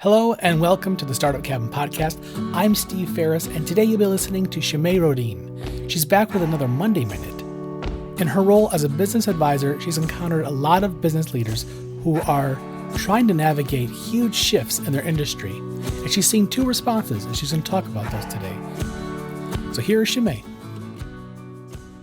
Hello and welcome to the Startup Cabin podcast. I'm Steve Ferris, and today you'll be listening to Rhodin. She's back with another Monday Minute. In her role as a business advisor, she's encountered a lot of business leaders who are trying to navigate huge shifts in their industry. And she's seen two responses, and she's going to talk about those today. So here is Shimei.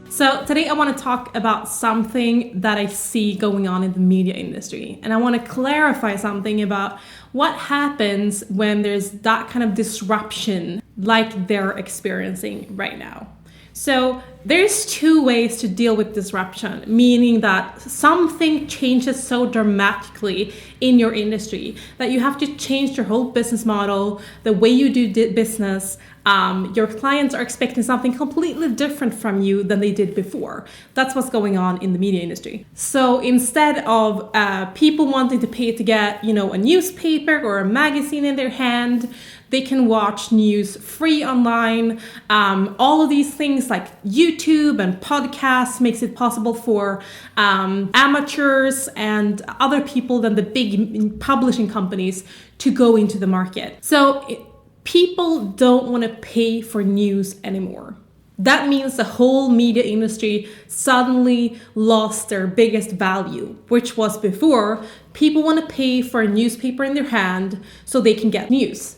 So today I want to talk about something that I see going on in the media industry. And I want to clarify something about what happens when there's that kind of disruption like they're experiencing right now. So there's two ways to deal with disruption, meaning that something changes so dramatically in your industry that you have to change your whole business model, the way you do business. Your clients are expecting something completely different from you than they did before. That's what's going on in the media industry. So instead of people wanting to pay to get, a newspaper or a magazine in their hand, they can watch news free online. All of these things like YouTube and podcasts makes it possible for amateurs and other people than the big publishing companies to go into the market. So people don't want to pay for news anymore. That means the whole media industry suddenly lost their biggest value, which was before people want to pay for a newspaper in their hand so they can get news.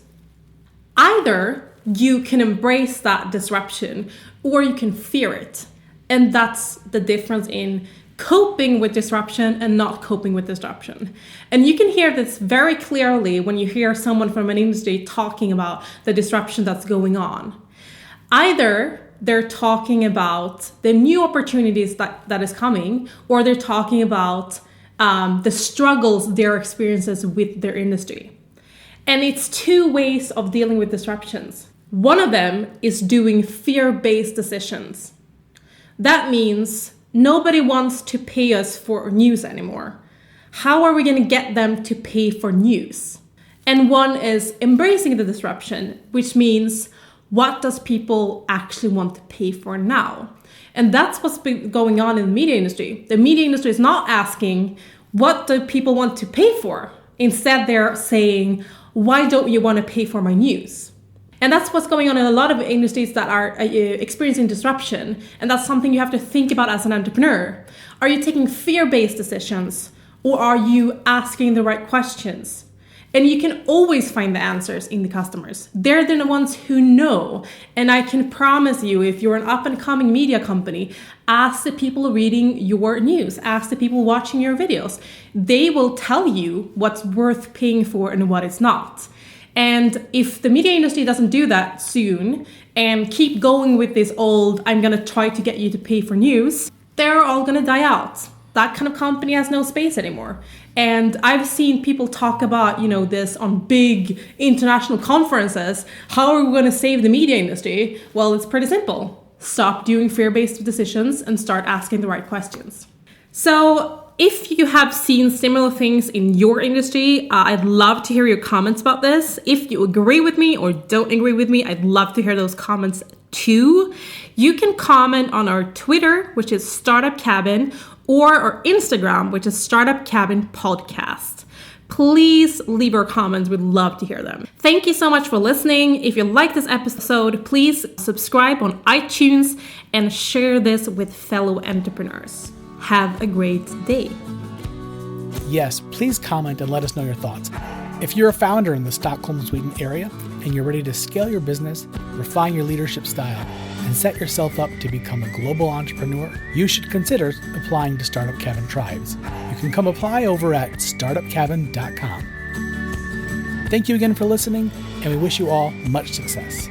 Either you can embrace that disruption or you can fear it. And that's the difference in coping with disruption and not coping with disruption. And you can hear this very clearly when you hear someone from an industry talking about the disruption that's going on. Either they're talking about the new opportunities that is coming, or they're talking about the struggles they're experiencing with their industry. And it's two ways of dealing with disruptions. One of them is doing fear-based decisions. That means nobody wants to pay us for news anymore. How are we going to get them to pay for news? And one is embracing the disruption, which means what does people actually want to pay for now? And that's what's been going on in the media industry. The media industry is not asking, what do people want to pay for? Instead, they're saying, why don't you want to pay for my news? And that's what's going on in a lot of industries that are experiencing disruption. And that's something you have to think about as an entrepreneur. Are you taking fear-based decisions, or are you asking the right questions? And you can always find the answers in the customers. They're the ones who know. And I can promise you, if you're an up-and-coming media company, ask the people reading your news, ask the people watching your videos. They will tell you what's worth paying for and what is not. And if the media industry doesn't do that soon and keep going with this old, I'm going to try to get you to pay for news, they're all going to die out. That kind of company has no space anymore. And I've seen people talk about, this on big international conferences. How are we going to save the media industry? Well, it's pretty simple. Stop doing fear-based decisions and start asking the right questions. So if you have seen similar things in your industry, I'd love to hear your comments about this. If you agree with me or don't agree with me, I'd love to hear those comments too. You can comment on our Twitter, which is Startup Cabin, or our Instagram, which is Startup Cabin Podcast. Please leave your comments. We'd love to hear them. Thank you so much for listening. If you like this episode, please subscribe on iTunes and share this with fellow entrepreneurs. Have a great day. Yes, please comment and let us know your thoughts. If you're a founder in the Stockholm, Sweden area, and you're ready to scale your business, refine your leadership style, and set yourself up to become a global entrepreneur, you should consider applying to Startup Cabin Tribes. You can come apply over at startupcabin.com. Thank you again for listening, and we wish you all much success.